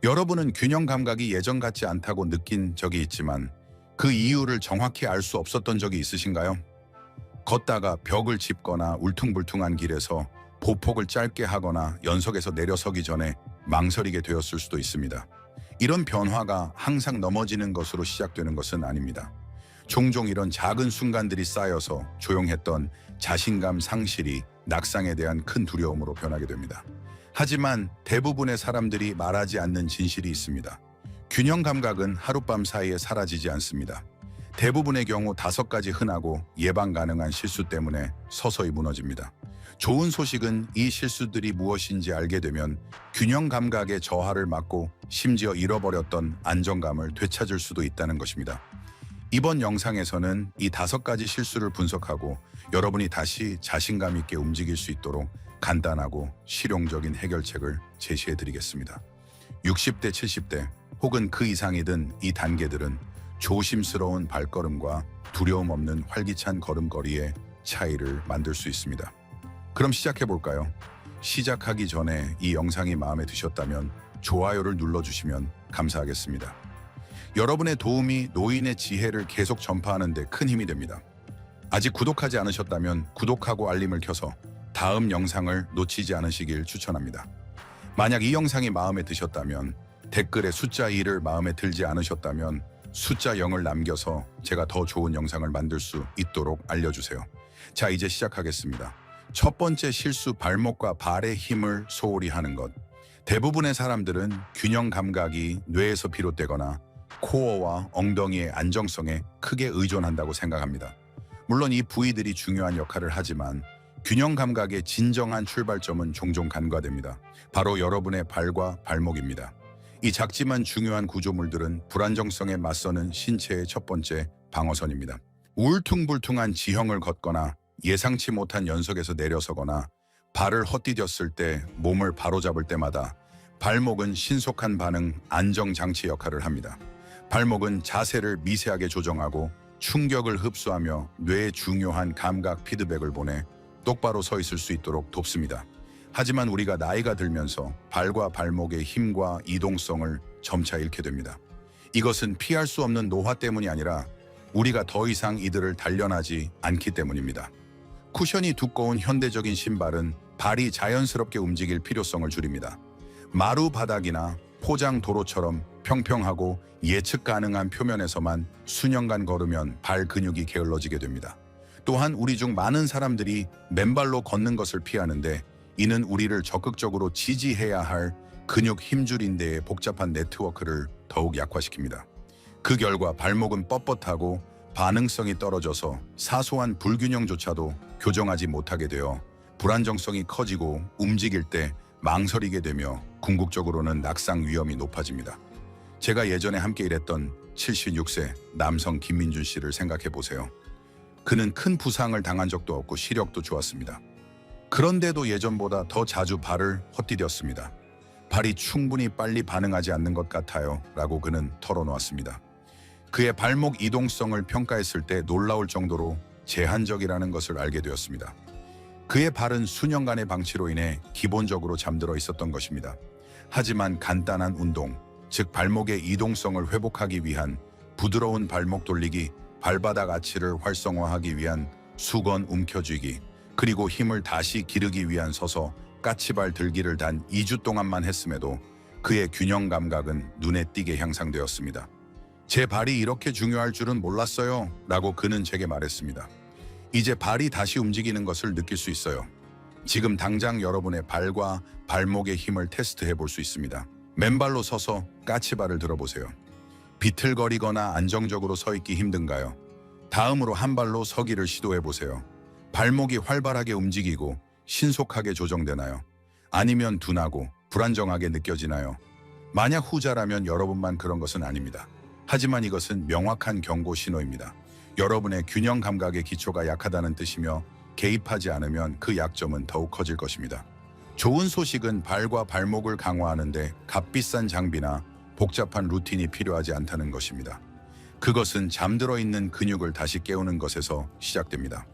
여러분은 균형 감각이 예전 같지 않다고 느낀 적이 있지만 그 이유를 정확히 알 수 없었던 적이 있으신가요? 걷다가 벽을 짚거나 울퉁불퉁한 길에서 보폭을 짧게 하거나 연석에서 내려서기 전에 망설이게 되었을 수도 있습니다. 이런 변화가 항상 넘어지는 것으로 시작되는 것은 아닙니다. 종종 이런 작은 순간들이 쌓여서 조용했던 자신감 상실이 낙상에 대한 큰 두려움으로 변하게 됩니다. 하지만 대부분의 사람들이 말하지 않는 진실이 있습니다. 균형 감각은 하룻밤 사이에 사라지지 않습니다. 대부분의 경우 5가지 흔하고 예방 가능한 실수 때문에 서서히 무너집니다. 좋은 소식은 이 실수들이 무엇인지 알게 되면 균형 감각의 저하를 막고 심지어 잃어버렸던 안정감을 되찾을 수도 있다는 것입니다. 이번 영상에서는 이 5가지 실수를 분석하고 여러분이 다시 자신감 있게 움직일 수 있도록 간단하고 실용적인 해결책을 제시해 드리겠습니다. 60대, 70대 혹은 그 이상이든 이 단계들은 조심스러운 발걸음과 두려움 없는 활기찬 걸음걸이의 차이를 만들 수 있습니다. 그럼 시작해 볼까요? 시작하기 전에 이 영상이 마음에 드셨다면 좋아요를 눌러주시면 감사하겠습니다. 여러분의 도움이 노인의 지혜를 계속 전파하는 데 큰 힘이 됩니다. 아직 구독하지 않으셨다면 구독하고 알림을 켜서 다음 영상을 놓치지 않으시길 추천합니다. 만약 이 영상이 마음에 드셨다면 댓글에 숫자 2를 마음에 들지 않으셨다면 숫자 0을 남겨서 제가 더 좋은 영상을 만들 수 있도록 알려주세요. 자, 이제 시작하겠습니다. 첫 번째 실수, 발목과 발의 힘을 소홀히 하는 것. 대부분의 사람들은 균형 감각이 뇌에서 비롯되거나 코어와 엉덩이의 안정성에 크게 의존한다고 생각합니다. 물론 이 부위들이 중요한 역할을 하지만 균형 감각의 진정한 출발점은 종종 간과됩니다. 바로 여러분의 발과 발목입니다. 이 작지만 중요한 구조물들은 불안정성에 맞서는 신체의 첫 번째 방어선입니다. 울퉁불퉁한 지형을 걷거나 예상치 못한 연석에서 내려서거나 발을 헛디뎠을 때 몸을 바로잡을 때마다 발목은 신속한 반응 안정장치 역할을 합니다. 발목은 자세를 미세하게 조정하고 충격을 흡수하며 뇌에 중요한 감각 피드백을 보내 똑바로 서 있을 수 있도록 돕습니다. 하지만 우리가 나이가 들면서 발과 발목의 힘과 이동성을 점차 잃게 됩니다. 이것은 피할 수 없는 노화 때문이 아니라 우리가 더 이상 이들을 단련하지 않기 때문입니다. 쿠션이 두꺼운 현대적인 신발은 발이 자연스럽게 움직일 필요성을 줄입니다. 마루 바닥이나 포장 도로처럼 평평하고 예측 가능한 표면에서만 수년간 걸으면 발 근육이 게을러지게 됩니다. 또한 우리 중 많은 사람들이 맨발로 걷는 것을 피하는데 이는 우리를 적극적으로 지지해야 할 근육 힘줄인대의 복잡한 네트워크를 더욱 약화시킵니다. 그 결과 발목은 뻣뻣하고 반응성이 떨어져서 사소한 불균형조차도 교정하지 못하게 되어 불안정성이 커지고 움직일 때 망설이게 되며 궁극적으로는 낙상 위험이 높아집니다. 제가 예전에 함께 일했던 76세 남성 김민준 씨를 생각해 보세요. 그는 큰 부상을 당한 적도 없고 시력도 좋았습니다. 그런데도 예전보다 더 자주 발을 헛디뎠습니다. 발이 충분히 빨리 반응하지 않는 것 같아요 라고 그는 털어놓았습니다. 그의 발목 이동성을 평가했을 때 놀라울 정도로 제한적이라는 것을 알게 되었습니다. 그의 발은 수년간의 방치로 인해 기본적으로 잠들어 있었던 것입니다. 하지만 간단한 운동, 즉 발목의 이동성을 회복하기 위한 부드러운 발목 돌리기, 발바닥 아치를 활성화하기 위한 수건 움켜쥐기, 그리고 힘을 다시 기르기 위한 서서 까치발 들기를 단 2주 동안만 했음에도 그의 균형 감각은 눈에 띄게 향상되었습니다. 제 발이 이렇게 중요할 줄은 몰랐어요 라고 그는 제게 말했습니다. 이제 발이 다시 움직이는 것을 느낄 수 있어요. 지금 당장 여러분의 발과 발목의 힘을 테스트해 볼 수 있습니다. 맨발로 서서 까치발을 들어보세요. 비틀거리거나 안정적으로 서 있기 힘든가요? 다음으로 한 발로 서기를 시도해 보세요. 발목이 활발하게 움직이고 신속하게 조정되나요? 아니면 둔하고 불안정하게 느껴지나요? 만약 후자라면 여러분만 그런 것은 아닙니다. 하지만 이것은 명확한 경고 신호입니다. 여러분의 균형 감각의 기초가 약하다는 뜻이며 개입하지 않으면 그 약점은 더욱 커질 것입니다. 좋은 소식은 발과 발목을 강화하는데 값비싼 장비나 복잡한 루틴이 필요하지 않다는 것입니다. 그것은 잠들어 있는 근육을 다시 깨우는 것에서 시작됩니다.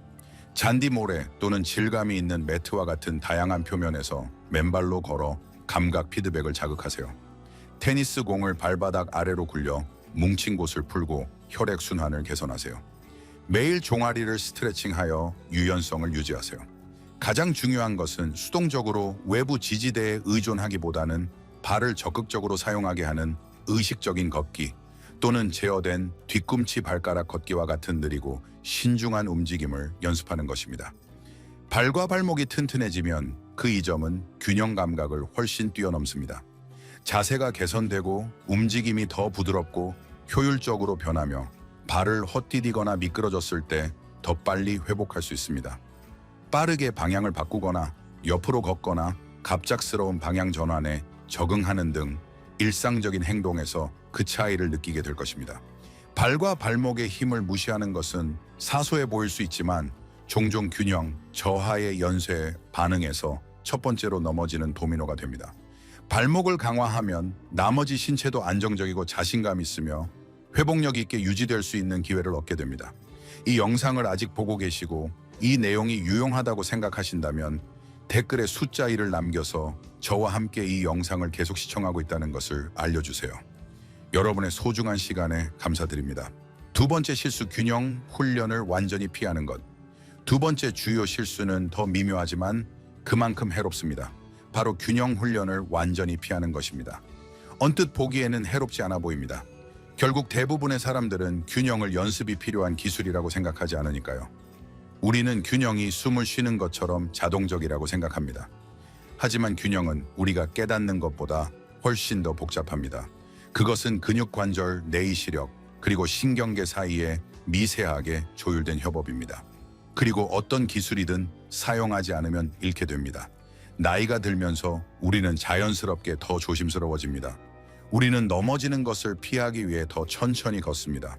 잔디 모래 또는 질감이 있는 매트와 같은 다양한 표면에서 맨발로 걸어 감각 피드백을 자극하세요. 테니스 공을 발바닥 아래로 굴려 뭉친 곳을 풀고 혈액순환을 개선하세요. 매일 종아리를 스트레칭하여 유연성을 유지하세요. 가장 중요한 것은 수동적으로 외부 지지대에 의존하기보다는 발을 적극적으로 사용하게 하는 의식적인 걷기 또는 제어된 뒤꿈치 발가락 걷기와 같은 느리고 신중한 움직임을 연습하는 것입니다. 발과 발목이 튼튼해지면 그 이점은 균형 감각을 훨씬 뛰어넘습니다. 자세가 개선되고 움직임이 더 부드럽고 효율적으로 변하며 발을 헛디디거나 미끄러졌을 때 더 빨리 회복할 수 있습니다. 빠르게 방향을 바꾸거나 옆으로 걷거나 갑작스러운 방향 전환에 적응하는 등 일상적인 행동에서 그 차이를 느끼게 될 것입니다. 발과 발목의 힘을 무시하는 것은 사소해 보일 수 있지만 종종 균형, 저하의 연쇄에 반응해서 첫 번째로 넘어지는 도미노가 됩니다. 발목을 강화하면 나머지 신체도 안정적이고 자신감 있으며 회복력 있게 유지될 수 있는 기회를 얻게 됩니다. 이 영상을 아직 보고 계시고 이 내용이 유용하다고 생각하신다면 댓글에 숫자 1을 남겨서 저와 함께 이 영상을 계속 시청하고 있다는 것을 알려주세요. 여러분의 소중한 시간에 감사드립니다. 두 번째 실수, 균형 훈련을 완전히 피하는 것. 두 번째 주요 실수는 더 미묘하지만 그만큼 해롭습니다. 바로 균형 훈련을 완전히 피하는 것입니다. 언뜻 보기에는 해롭지 않아 보입니다. 결국 대부분의 사람들은 균형을 연습이 필요한 기술이라고 생각하지 않으니까요. 우리는 균형이 숨을 쉬는 것처럼 자동적이라고 생각합니다. 하지만 균형은 우리가 깨닫는 것보다 훨씬 더 복잡합니다. 그것은 근육관절, 뇌시력, 그리고 신경계 사이에 미세하게 조율된 협업입니다. 그리고 어떤 기술이든 사용하지 않으면 잃게 됩니다. 나이가 들면서 우리는 자연스럽게 더 조심스러워집니다. 우리는 넘어지는 것을 피하기 위해 더 천천히 걷습니다.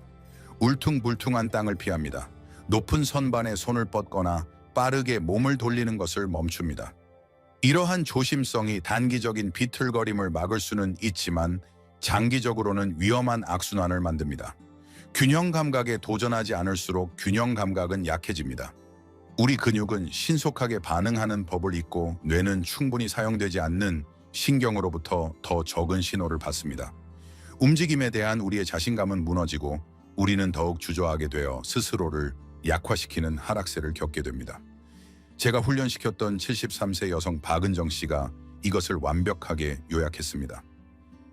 울퉁불퉁한 땅을 피합니다. 높은 선반에 손을 뻗거나 빠르게 몸을 돌리는 것을 멈춥니다. 이러한 조심성이 단기적인 비틀거림을 막을 수는 있지만 장기적으로는 위험한 악순환을 만듭니다. 균형 감각에 도전하지 않을수록 균형 감각은 약해집니다. 우리 근육은 신속하게 반응하는 법을 잊고 뇌는 충분히 사용되지 않는 신경으로부터 더 적은 신호를 받습니다. 움직임에 대한 우리의 자신감은 무너지고 우리는 더욱 주저하게 되어 스스로를 약화시키는 하락세를 겪게 됩니다. 제가 훈련시켰던 73세 여성 박은정 씨가 이것을 완벽하게 요약했습니다.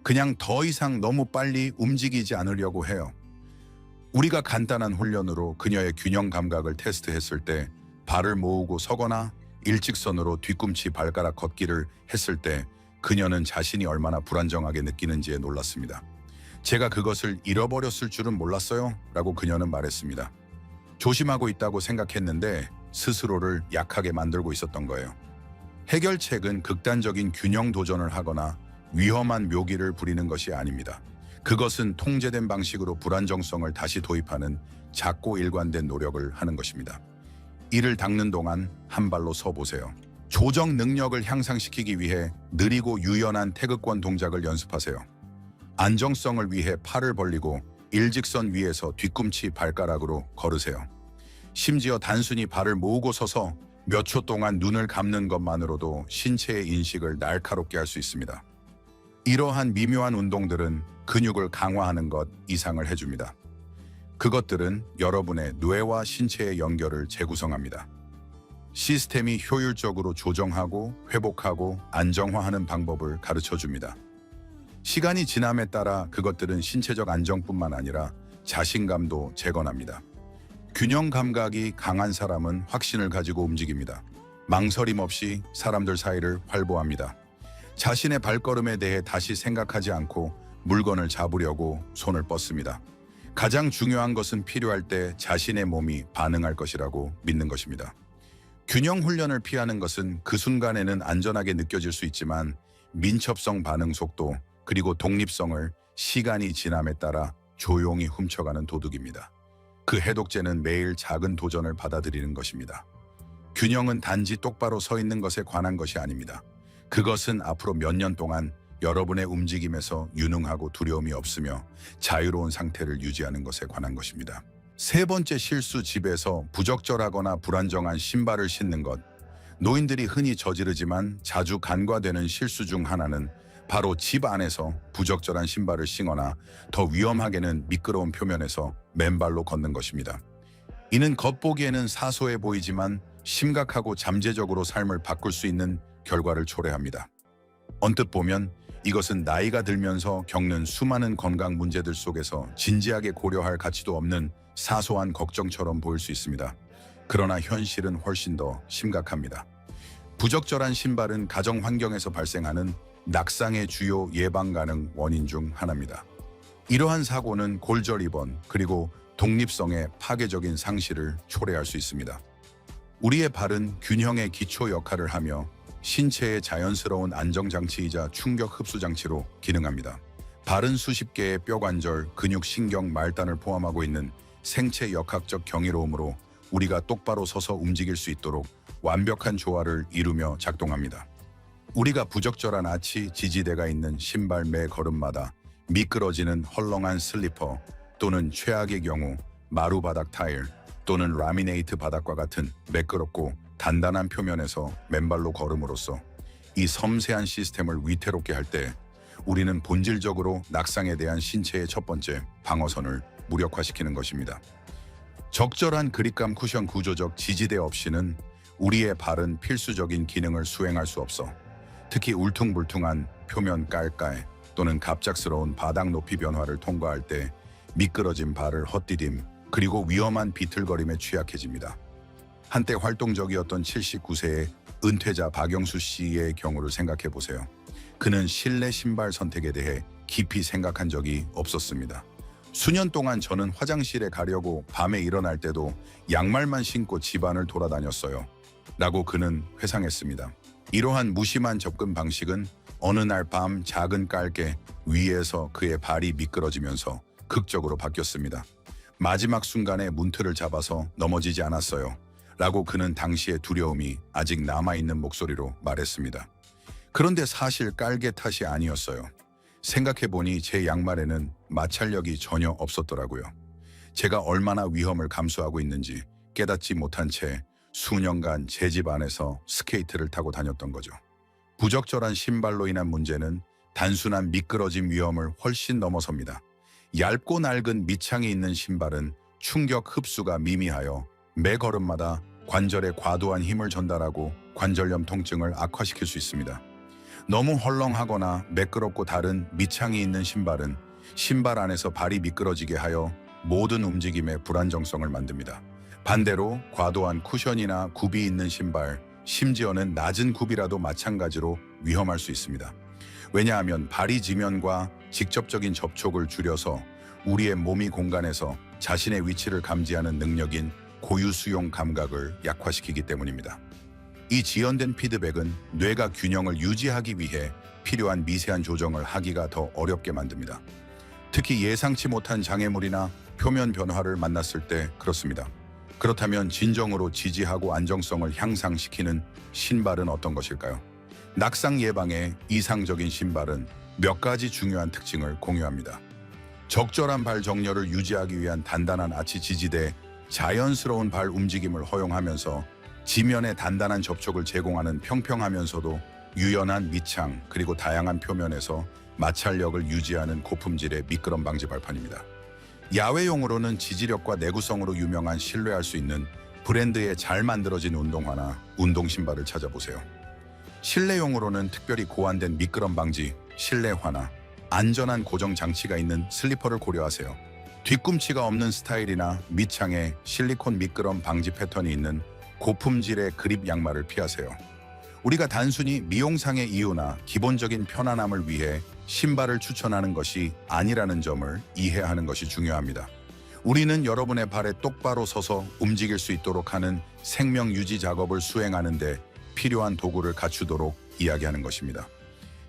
그냥 더 이상 너무 빨리 움직이지 않으려고 해요. 우리가 간단한 훈련으로 그녀의 균형 감각을 테스트했을 때 발을 모으고 서거나 일직선으로 뒤꿈치 발가락 걷기를 했을 때 그녀는 자신이 얼마나 불안정하게 느끼는지에 놀랐습니다. 제가 그것을 잃어버렸을 줄은 몰랐어요 라고 그녀는 말했습니다. 조심하고 있다고 생각했는데 스스로를 약하게 만들고 있었던 거예요. 해결책은 극단적인 균형 도전을 하거나 위험한 묘기를 부리는 것이 아닙니다. 그것은 통제된 방식으로 불안정성을 다시 도입하는 작고 일관된 노력을 하는 것입니다. 이를 닦는 동안 한 발로 서보세요. 조정 능력을 향상시키기 위해 느리고 유연한 태극권 동작을 연습하세요. 안정성을 위해 팔을 벌리고 일직선 위에서 뒤꿈치 발가락으로 걸으세요. 심지어 단순히 발을 모으고 서서 몇 초 동안 눈을 감는 것만으로도 신체의 인식을 날카롭게 할 수 있습니다. 이러한 미묘한 운동들은 근육을 강화하는 것 이상을 해줍니다. 그것들은 여러분의 뇌와 신체의 연결을 재구성합니다. 시스템이 효율적으로 조정하고 회복하고 안정화하는 방법을 가르쳐줍니다. 시간이 지남에 따라 그것들은 신체적 안정뿐만 아니라 자신감도 재건합니다. 균형 감각이 강한 사람은 확신을 가지고 움직입니다. 망설임 없이 사람들 사이를 활보합니다. 자신의 발걸음에 대해 다시 생각하지 않고 물건을 잡으려고 손을 뻗습니다. 가장 중요한 것은 필요할 때 자신의 몸이 반응할 것이라고 믿는 것입니다. 균형 훈련을 피하는 것은 그 순간에는 안전하게 느껴질 수 있지만 민첩성 반응 속도 그리고 독립성을 시간이 지남에 따라 조용히 훔쳐가는 도둑입니다. 그 해독제는 매일 작은 도전을 받아들이는 것입니다. 균형은 단지 똑바로 서 있는 것에 관한 것이 아닙니다. 그것은 앞으로 몇 년 동안 여러분의 움직임에서 유능하고 두려움이 없으며 자유로운 상태를 유지하는 것에 관한 것입니다. 세 번째 실수, 집에서 부적절하거나 불안정한 신발을 신는 것. 노인들이 흔히 저지르지만 자주 간과되는 실수 중 하나는 바로 집 안에서 부적절한 신발을 신거나 더 위험하게는 미끄러운 표면에서 맨발로 걷는 것입니다. 이는 겉보기에는 사소해 보이지만 심각하고 잠재적으로 삶을 바꿀 수 있는 결과를 초래합니다. 언뜻 보면 이것은 나이가 들면서 겪는 수많은 건강 문제들 속에서 진지하게 고려할 가치도 없는 사소한 걱정처럼 보일 수 있습니다. 그러나 현실은 훨씬 더 심각합니다. 부적절한 신발은 가정 환경에서 발생하는 낙상의 주요 예방 가능 원인 중 하나입니다. 이러한 사고는 골절 입원 그리고 독립성의 파괴적인 상실을 초래할 수 있습니다. 우리의 발은 균형의 기초 역할을 하며 신체의 자연스러운 안정장치이자 충격 흡수장치로 기능합니다. 발은 수십 개의 뼈관절, 근육, 신경, 말단을 포함하고 있는 생체 역학적 경이로움으로 우리가 똑바로 서서 움직일 수 있도록 완벽한 조화를 이루며 작동합니다. 우리가 부적절한 아치, 지지대가 있는 신발 매 걸음마다 미끄러지는 헐렁한 슬리퍼 또는 최악의 경우 마루 바닥 타일 또는 라미네이트 바닥과 같은 매끄럽고 단단한 표면에서 맨발로 걸음으로써 이 섬세한 시스템을 위태롭게 할 때 우리는 본질적으로 낙상에 대한 신체의 첫 번째 방어선을 무력화시키는 것입니다. 적절한 그립감 쿠션 구조적 지지대 없이는 우리의 발은 필수적인 기능을 수행할 수 없어 특히 울퉁불퉁한 표면 깔깔 또는 갑작스러운 바닥 높이 변화를 통과할 때 미끄러진 발을 헛디딤 그리고 위험한 비틀거림에 취약해집니다. 한때 활동적이었던 79세의 은퇴자 박영수 씨의 경우를 생각해 보세요. 그는 실내 신발 선택에 대해 깊이 생각한 적이 없었습니다. 수년 동안 저는 화장실에 가려고 밤에 일어날 때도 양말만 신고 집안을 돌아다녔어요. 라고 그는 회상했습니다. 이러한 무심한 접근 방식은 어느 날 밤 작은 깔개 위에서 그의 발이 미끄러지면서 극적으로 바뀌었습니다. 마지막 순간에 문틀을 잡아서 넘어지지 않았어요. 라고 그는 당시의 두려움이 아직 남아있는 목소리로 말했습니다. 그런데 사실 깔개 탓이 아니었어요. 생각해보니 제 양말에는 마찰력이 전혀 없었더라고요. 제가 얼마나 위험을 감수하고 있는지 깨닫지 못한 채 수년간 제 집 안에서 스케이트를 타고 다녔던 거죠. 부적절한 신발로 인한 문제는 단순한 미끄러짐 위험을 훨씬 넘어섭니다. 얇고 낡은 밑창이 있는 신발은 충격 흡수가 미미하여 매 걸음마다 관절에 과도한 힘을 전달하고 관절염 통증을 악화시킬 수 있습니다. 너무 헐렁하거나 매끄럽고 다른 밑창이 있는 신발은 신발 안에서 발이 미끄러지게 하여 모든 움직임에 불안정성을 만듭니다. 반대로 과도한 쿠션이나 굽이 있는 신발, 심지어는 낮은 굽이라도 마찬가지로 위험할 수 있습니다. 왜냐하면 발이 지면과 직접적인 접촉을 줄여서 우리의 몸이 공간에서 자신의 위치를 감지하는 능력인 고유 수용 감각을 약화시키기 때문입니다. 이 지연된 피드백은 뇌가 균형을 유지하기 위해 필요한 미세한 조정을 하기가 더 어렵게 만듭니다. 특히 예상치 못한 장애물이나 표면 변화를 만났을 때 그렇습니다. 그렇다면 진정으로 지지하고 안정성을 향상시키는 신발은 어떤 것일까요? 낙상 예방에 이상적인 신발은 몇 가지 중요한 특징을 공유합니다. 적절한 발 정렬을 유지하기 위한 단단한 아치 지지대, 자연스러운 발 움직임을 허용하면서 지면에 단단한 접촉을 제공하는 평평하면서도 유연한 밑창 그리고 다양한 표면에서 마찰력을 유지하는 고품질의 미끄럼 방지 발판입니다. 야외용으로는 지지력과 내구성으로 유명한 신뢰할 수 있는 브랜드의 잘 만들어진 운동화나 운동 신발을 찾아보세요. 실내용으로는 특별히 고안된 미끄럼 방지, 실내화나 안전한 고정 장치가 있는 슬리퍼를 고려하세요. 뒤꿈치가 없는 스타일이나 밑창에 실리콘 미끄럼 방지 패턴이 있는 고품질의 그립 양말을 피하세요. 우리가 단순히 미용상의 이유나 기본적인 편안함을 위해 신발을 추천하는 것이 아니라는 점을 이해하는 것이 중요합니다. 우리는 여러분의 발에 똑바로 서서 움직일 수 있도록 하는 생명 유지 작업을 수행하는 데 필요한 도구를 갖추도록 이야기하는 것입니다.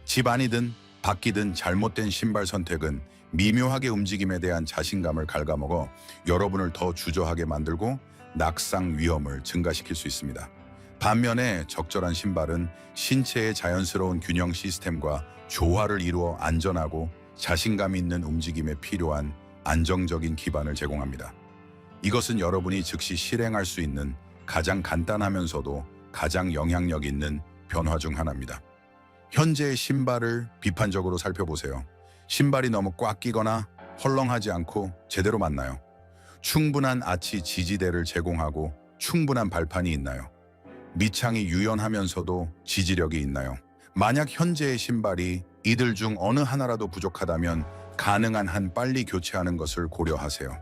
집 안이든 밖이든 잘못된 신발 선택은 미묘하게 움직임에 대한 자신감을 갉아먹어 여러분을 더 주저하게 만들고 낙상 위험을 증가시킬 수 있습니다. 반면에 적절한 신발은 신체의 자연스러운 균형 시스템과 조화를 이루어 안전하고 자신감 있는 움직임에 필요한 안정적인 기반을 제공합니다. 이것은 여러분이 즉시 실행할 수 있는 가장 간단하면서도 가장 영향력 있는 변화 중 하나입니다. 현재의 신발을 비판적으로 살펴보세요. 신발이 너무 꽉 끼거나 헐렁하지 않고 제대로 맞나요? 충분한 아치 지지대를 제공하고 충분한 발판이 있나요? 밑창이 유연하면서도 지지력이 있나요? 만약 현재의 신발이 이들 중 어느 하나라도 부족하다면 가능한 한 빨리 교체하는 것을 고려하세요.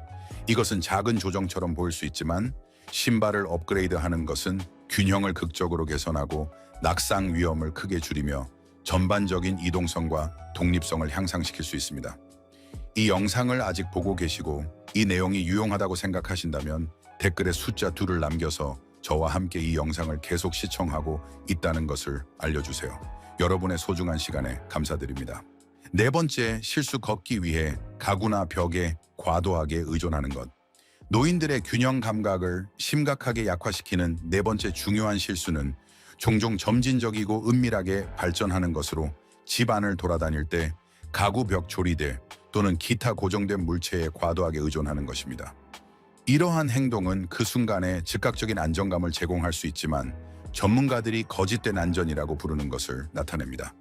이것은 작은 조정처럼 보일 수 있지만 신발을 업그레이드하는 것은 균형을 극적으로 개선하고 낙상 위험을 크게 줄이며 전반적인 이동성과 독립성을 향상시킬 수 있습니다. 이 영상을 아직 보고 계시고 이 내용이 유용하다고 생각하신다면 댓글에 숫자 2를 남겨서 저와 함께 이 영상을 계속 시청하고 있다는 것을 알려주세요. 여러분의 소중한 시간에 감사드립니다. 네 번째, 실수 걷기 위해 가구나 벽에 과도하게 의존하는 것. 노인들의 균형 감각을 심각하게 약화시키는 네 번째 중요한 실수는 종종 점진적이고 은밀하게 발전하는 것으로 집 안을 돌아다닐 때 가구 벽 조리대 또는 기타 고정된 물체에 과도하게 의존하는 것입니다. 이러한 행동은 그 순간에 즉각적인 안정감을 제공할 수 있지만 전문가들이 거짓된 안전이라고 부르는 것을 나타냅니다.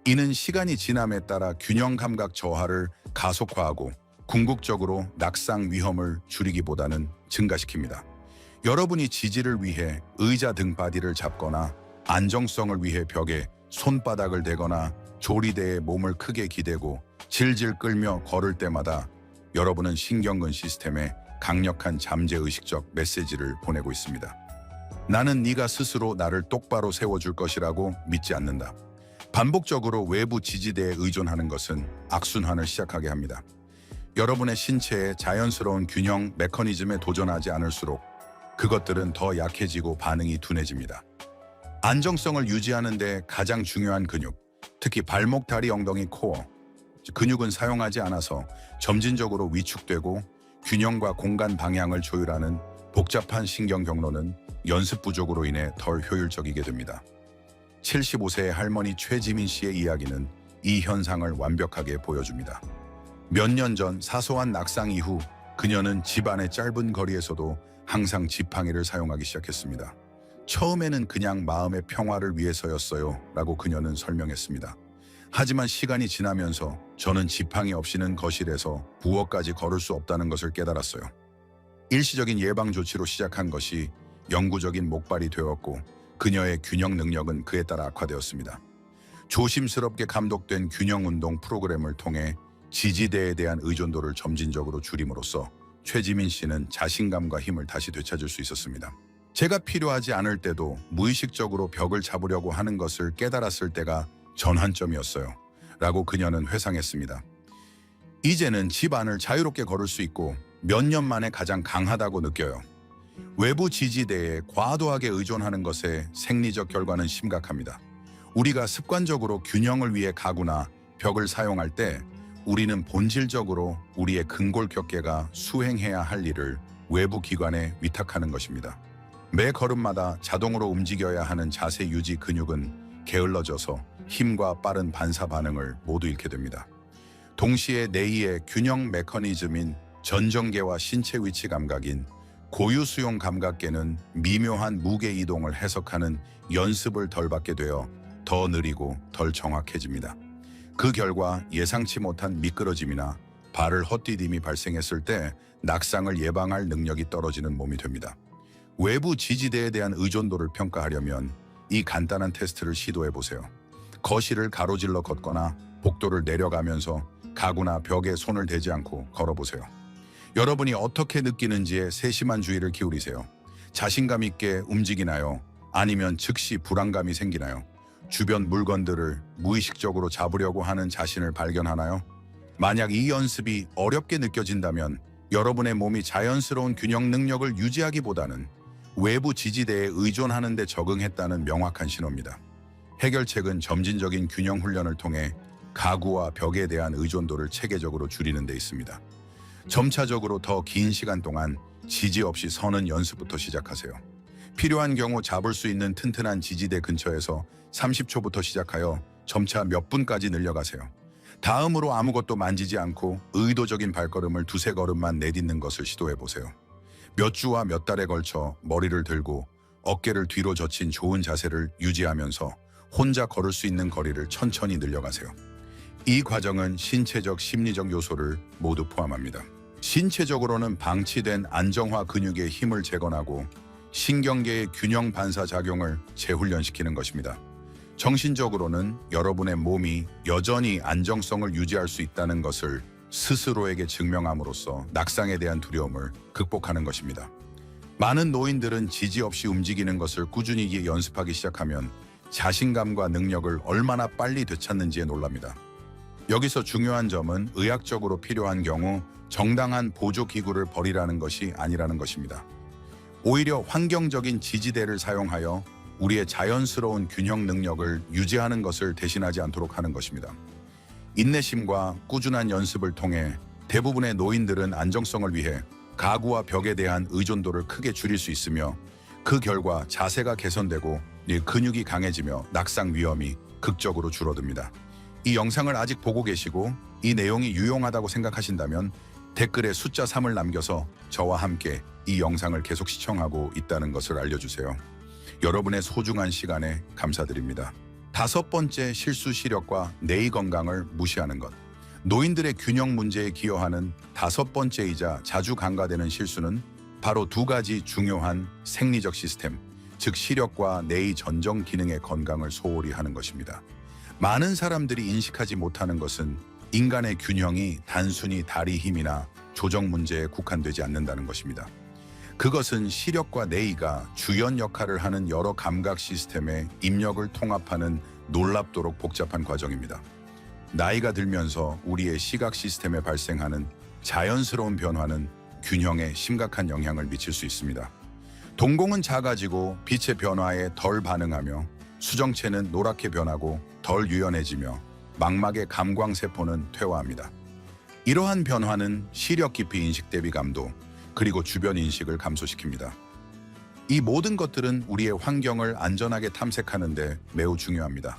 이는 시간이 지남에 따라 균형 감각 저하를 가속화하고 궁극적으로 낙상 위험을 줄이기보다는 증가시킵니다. 여러분이 지지를 위해 의자 등받이를 잡거나 안정성을 위해 벽에 손바닥을 대거나 조리대에 몸을 크게 기대고 질질 끌며 걸을 때마다 여러분은 신경근 시스템에 강력한 잠재의식적 메시지를 보내고 있습니다. 나는 네가 스스로 나를 똑바로 세워줄 것이라고 믿지 않는다. 반복적으로 외부 지지대에 의존하는 것은 악순환을 시작하게 합니다. 여러분의 신체의 자연스러운 균형 메커니즘에 도전하지 않을수록 그것들은 더 약해지고 반응이 둔해집니다. 안정성을 유지하는 데 가장 중요한 근육, 특히 발목, 다리, 엉덩이, 코어, 근육은 사용하지 않아서 점진적으로 위축되고 균형과 공간 방향을 조율하는 복잡한 신경 경로는 연습 부족으로 인해 덜 효율적이게 됩니다. 75세의 할머니 최지민 씨의 이야기는 이 현상을 완벽하게 보여줍니다. 몇 년 전 사소한 낙상 이후 그녀는 집안의 짧은 거리에서도 항상 지팡이를 사용하기 시작했습니다. 처음에는 그냥 마음의 평화를 위해서였어요 라고 그녀는 설명했습니다. 하지만 시간이 지나면서 저는 지팡이 없이는 거실에서 부엌까지 걸을 수 없다는 것을 깨달았어요. 일시적인 예방 조치로 시작한 것이 영구적인 목발이 되었고 그녀의 균형 능력은 그에 따라 악화되었습니다. 조심스럽게 감독된 균형 운동 프로그램을 통해 지지대에 대한 의존도를 점진적으로 줄임으로써 최지민 씨는 자신감과 힘을 다시 되찾을 수 있었습니다. 제가 필요하지 않을 때도 무의식적으로 벽을 잡으려고 하는 것을 깨달았을 때가 전환점이었어요. 라고 그녀는 회상했습니다. 이제는 집 안을 자유롭게 걸을 수 있고 몇 년 만에 가장 강하다고 느껴요. 외부 지지대에 과도하게 의존하는 것의 생리적 결과는 심각합니다. 우리가 습관적으로 균형을 위해 가구나 벽을 사용할 때 우리는 본질적으로 우리의 근골격계가 수행해야 할 일을 외부 기관에 위탁하는 것입니다. 매 걸음마다 자동으로 움직여야 하는 자세 유지 근육은 게을러져서 힘과 빠른 반사 반응을 모두 잃게 됩니다. 동시에 뇌의 균형 메커니즘인 전정계와 신체 위치 감각인 고유 수용 감각계는 미묘한 무게 이동을 해석하는 연습을 덜 받게 되어 더 느리고 덜 정확해집니다. 그 결과 예상치 못한 미끄러짐이나 발을 헛디딤이 발생했을 때 낙상을 예방할 능력이 떨어지는 몸이 됩니다. 외부 지지대에 대한 의존도를 평가하려면 이 간단한 테스트를 시도해보세요. 거실을 가로질러 걷거나 복도를 내려가면서 가구나 벽에 손을 대지 않고 걸어보세요. 여러분이 어떻게 느끼는지에 세심한 주의를 기울이세요. 자신감 있게 움직이나요? 아니면 즉시 불안감이 생기나요? 주변 물건들을 무의식적으로 잡으려고 하는 자신을 발견하나요? 만약 이 연습이 어렵게 느껴진다면 여러분의 몸이 자연스러운 균형 능력을 유지하기보다는 외부 지지대에 의존하는 데 적응했다는 명확한 신호입니다. 해결책은 점진적인 균형 훈련을 통해 가구와 벽에 대한 의존도를 체계적으로 줄이는 데 있습니다. 점차적으로 더 긴 시간 동안 지지 없이 서는 연습부터 시작하세요. 필요한 경우 잡을 수 있는 튼튼한 지지대 근처에서 30초부터 시작하여 점차 몇 분까지 늘려가세요. 다음으로 아무것도 만지지 않고 의도적인 발걸음을 두세 걸음만 내딛는 것을 시도해보세요. 몇 주와 몇 달에 걸쳐 머리를 들고 어깨를 뒤로 젖힌 좋은 자세를 유지하면서 혼자 걸을 수 있는 거리를 천천히 늘려가세요. 이 과정은 신체적, 심리적 요소를 모두 포함합니다. 신체적으로는 방치된 안정화 근육의 힘을 재건하고 신경계의 균형 반사 작용을 재훈련시키는 것입니다. 정신적으로는 여러분의 몸이 여전히 안정성을 유지할 수 있다는 것을 스스로에게 증명함으로써 낙상에 대한 두려움을 극복하는 것입니다. 많은 노인들은 지지 없이 움직이는 것을 꾸준히 연습하기 시작하면 자신감과 능력을 얼마나 빨리 되찾는지에 놀랍니다. 여기서 중요한 점은 의학적으로 필요한 경우 정당한 보조기구를 버리라는 것이 아니라는 것입니다. 오히려 환경적인 지지대를 사용하여 우리의 자연스러운 균형 능력을 유지하는 것을 대신하지 않도록 하는 것입니다. 인내심과 꾸준한 연습을 통해 대부분의 노인들은 안정성을 위해 가구와 벽에 대한 의존도를 크게 줄일 수 있으며 그 결과 자세가 개선되고 근육이 강해지며 낙상 위험이 극적으로 줄어듭니다. 이 영상을 아직 보고 계시고 이 내용이 유용하다고 생각하신다면 댓글에 숫자 3을 남겨서 저와 함께 이 영상을 계속 시청하고 있다는 것을 알려주세요. 여러분의 소중한 시간에 감사드립니다. 5번째, 실수 시력과 뇌의 건강을 무시하는 것. 노인들의 균형 문제에 기여하는 5번째이자 자주 간과되는 실수는 바로 2가지 중요한 생리적 시스템, 즉 시력과 뇌의 전정 기능의 건강을 소홀히 하는 것입니다. 많은 사람들이 인식하지 못하는 것은 인간의 균형이 단순히 다리 힘이나 조정 문제에 국한되지 않는다는 것입니다. 그것은 시력과 뇌가 주연 역할을 하는 여러 감각 시스템의 입력을 통합하는 놀랍도록 복잡한 과정입니다. 나이가 들면서 우리의 시각 시스템에 발생하는 자연스러운 변화는 균형에 심각한 영향을 미칠 수 있습니다. 동공은 작아지고 빛의 변화에 덜 반응하며 수정체는 노랗게 변하고 덜 유연해지며 망막의 감광세포는 퇴화합니다. 이러한 변화는 시력 깊이 인식 대비 감도, 그리고 주변 인식을 감소시킵니다. 이 모든 것들은 우리의 환경을 안전하게 탐색하는 데 매우 중요합니다.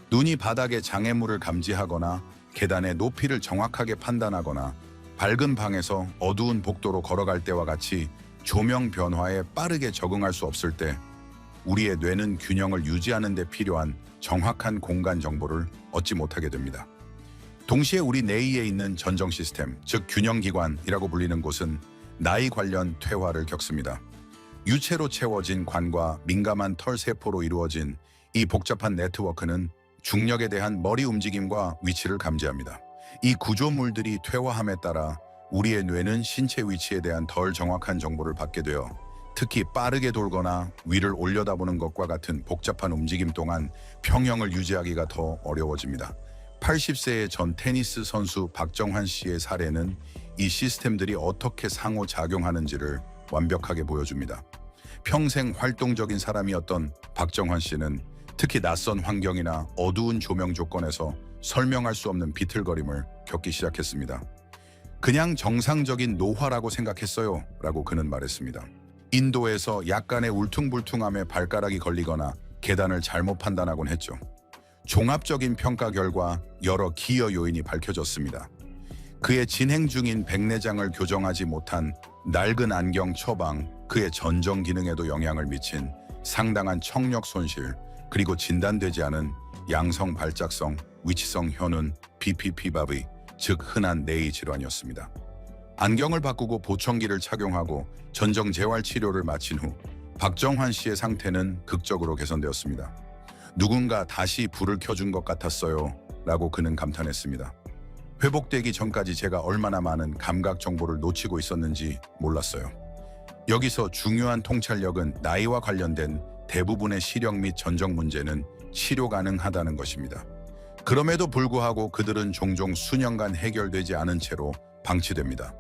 눈이 바닥에 장애물을 감지하거나 계단의 높이를 정확하게 판단하거나 밝은 방에서 어두운 복도로 걸어갈 때와 같이 조명 변화에 빠르게 적응할 수 없을 때 우리의 뇌는 균형을 유지하는 데 필요한 정확한 공간 정보를 얻지 못하게 됩니다. 동시에 우리 뇌에 있는 전정 시스템, 즉 균형기관이라고 불리는 곳은 나이 관련 퇴화를 겪습니다. 유체로 채워진 관과 민감한 털 세포로 이루어진 이 복잡한 네트워크는 중력에 대한 머리 움직임과 위치를 감지합니다. 이 구조물들이 퇴화함에 따라 우리의 뇌는 신체 위치에 대한 덜 정확한 정보를 받게 되어 특히 빠르게 돌거나 위를 올려다보는 것과 같은 복잡한 움직임 동안 평형을 유지하기가 더 어려워집니다. 80세의 전 테니스 선수 박정환 씨의 사례는 이 시스템들이 어떻게 상호작용하는지를 완벽하게 보여줍니다. 평생 활동적인 사람이었던 박정환 씨는 특히 낯선 환경이나 어두운 조명 조건에서 설명할 수 없는 비틀거림을 겪기 시작했습니다. 그냥 정상적인 노화라고 생각했어요 라고 그는 말했습니다. 인도에서 약간의 울퉁불퉁함에 발가락이 걸리거나 계단을 잘못 판단하곤 했죠. 종합적인 평가 결과 여러 기여 요인이 밝혀졌습니다. 그의 진행 중인 백내장을 교정하지 못한 낡은 안경 처방, 그의 전정 기능에도 영향을 미친 상당한 청력 손실, 그리고 진단되지 않은 양성 발작성, 위치성 현운, BPP바비, 즉 흔한 뇌의 질환이었습니다. 안경을 바꾸고 보청기를 착용하고 전정 재활 치료를 마친 후 박정환 씨의 상태는 극적으로 개선되었습니다. 누군가 다시 불을 켜준 것 같았어요 라고 그는 감탄했습니다. 회복되기 전까지 제가 얼마나 많은 감각 정보를 놓치고 있었는지 몰랐어요. 여기서 중요한 통찰력은 나이와 관련된 대부분의 시력 및 전정 문제는 치료 가능하다는 것입니다. 그럼에도 불구하고 그들은 종종 수년간 해결되지 않은 채로 방치됩니다.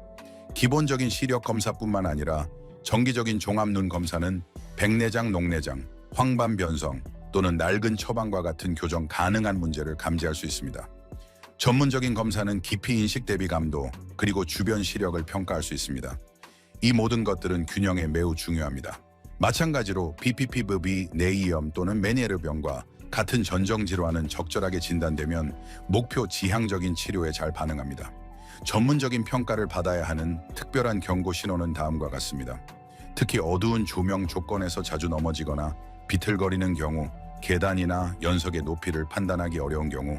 기본적인 시력 검사뿐만 아니라 정기적인 종합 눈 검사는 백내장, 녹내장, 황반 변성 또는 낡은 처방과 같은 교정 가능한 문제를 감지할 수 있습니다. 전문적인 검사는 깊이 인식 대비 감도, 그리고 주변 시력을 평가할 수 있습니다. 이 모든 것들은 균형에 매우 중요합니다. 마찬가지로 BPPV, 뇌이염 또는 메니에르병과 같은 전정 질환은 적절하게 진단되면 목표 지향적인 치료에 잘 반응합니다. 전문적인 평가를 받아야 하는 특별한 경고 신호는 다음과 같습니다. 특히 어두운 조명 조건에서 자주 넘어지거나 비틀거리는 경우 계단이나 연석의 높이를 판단하기 어려운 경우,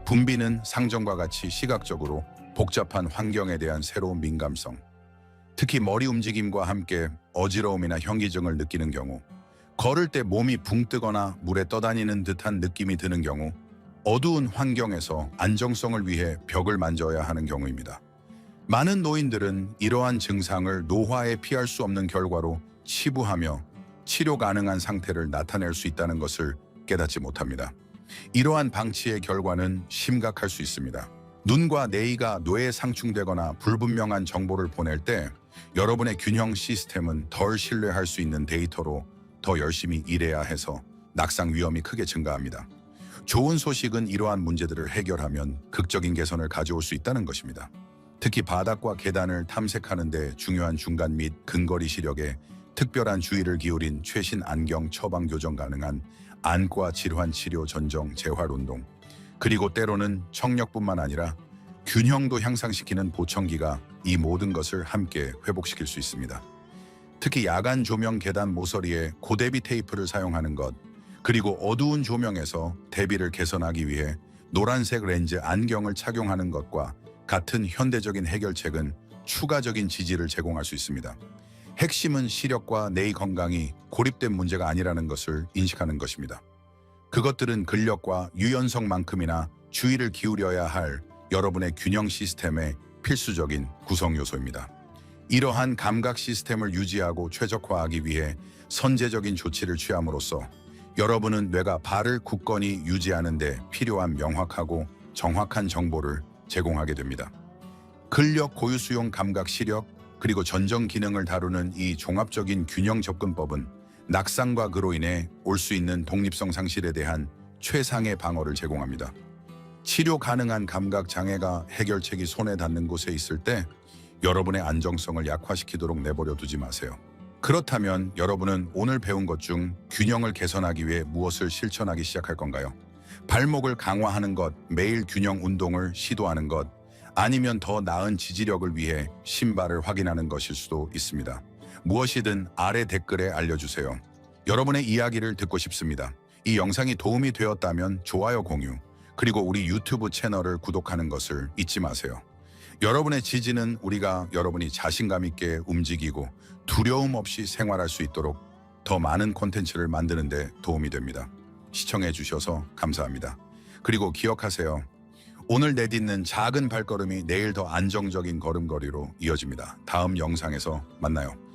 분비는 상정과 같이 시각적으로 복잡한 환경에 대한 새로운 민감성, 특히 머리 움직임과 함께 어지러움이나 현기증을 느끼는 경우, 걸을 때 몸이 붕 뜨거나 물에 떠다니는 듯한 느낌이 드는 경우, 어두운 환경에서 안정성을 위해 벽을 만져야 하는 경우입니다. 많은 노인들은 이러한 증상을 노화에 피할 수 없는 결과로 치부하며 치료 가능한 상태를 나타낼 수 있다는 것을 깨닫지 못합니다. 이러한 방치의 결과는 심각할 수 있습니다. 눈과 뇌가 뇌에 상충되거나 불분명한 정보를 보낼 때 여러분의 균형 시스템은 덜 신뢰할 수 있는 데이터로 더 열심히 일해야 해서 낙상 위험이 크게 증가합니다. 좋은 소식은 이러한 문제들을 해결하면 극적인 개선을 가져올 수 있다는 것입니다. 특히 바닥과 계단을 탐색하는 데 중요한 중간 및 근거리 시력에 특별한 주의를 기울인 최신 안경 처방 교정 가능한 안과 질환 치료 전정 재활 운동, 그리고 때로는 청력뿐만 아니라 균형도 향상시키는 보청기가 이 모든 것을 함께 회복시킬 수 있습니다. 특히 야간 조명 계단 모서리에 고대비 테이프를 사용하는 것, 그리고 어두운 조명에서 대비를 개선하기 위해 노란색 렌즈 안경을 착용하는 것과 같은 현대적인 해결책은 추가적인 지지를 제공할 수 있습니다. 핵심은 시력과 뇌의 건강이 고립된 문제가 아니라는 것을 인식하는 것입니다. 그것들은 근력과 유연성만큼이나 주의를 기울여야 할 여러분의 균형 시스템의 필수적인 구성 요소입니다. 이러한 감각 시스템을 유지하고 최적화하기 위해 선제적인 조치를 취함으로써 여러분은 뇌가 발을 굳건히 유지하는 데 필요한 명확하고 정확한 정보를 제공하게 됩니다. 근력 고유수용 감각 시력, 그리고 전정 기능을 다루는 이 종합적인 균형 접근법은 낙상과 그로 인해 올 수 있는 독립성 상실에 대한 최상의 방어를 제공합니다. 치료 가능한 감각 장애가 해결책이 손에 닿는 곳에 있을 때 여러분의 안정성을 약화시키도록 내버려 두지 마세요. 그렇다면 여러분은 오늘 배운 것 중 균형을 개선하기 위해 무엇을 실천하기 시작할 건가요? 발목을 강화하는 것, 매일 균형 운동을 시도하는 것, 아니면 더 나은 지지력을 위해 신발을 확인하는 것일 수도 있습니다. 무엇이든 아래 댓글에 알려주세요. 여러분의 이야기를 듣고 싶습니다. 이 영상이 도움이 되었다면 좋아요, 공유, 그리고 우리 유튜브 채널을 구독하는 것을 잊지 마세요. 여러분의 지지는 우리가 여러분이 자신감 있게 움직이고 두려움 없이 생활할 수 있도록 더 많은 콘텐츠를 만드는 데 도움이 됩니다. 시청해 주셔서 감사합니다. 그리고 기억하세요. 오늘 내딛는 작은 발걸음이 내일 더 안정적인 걸음걸이로 이어집니다. 다음 영상에서 만나요.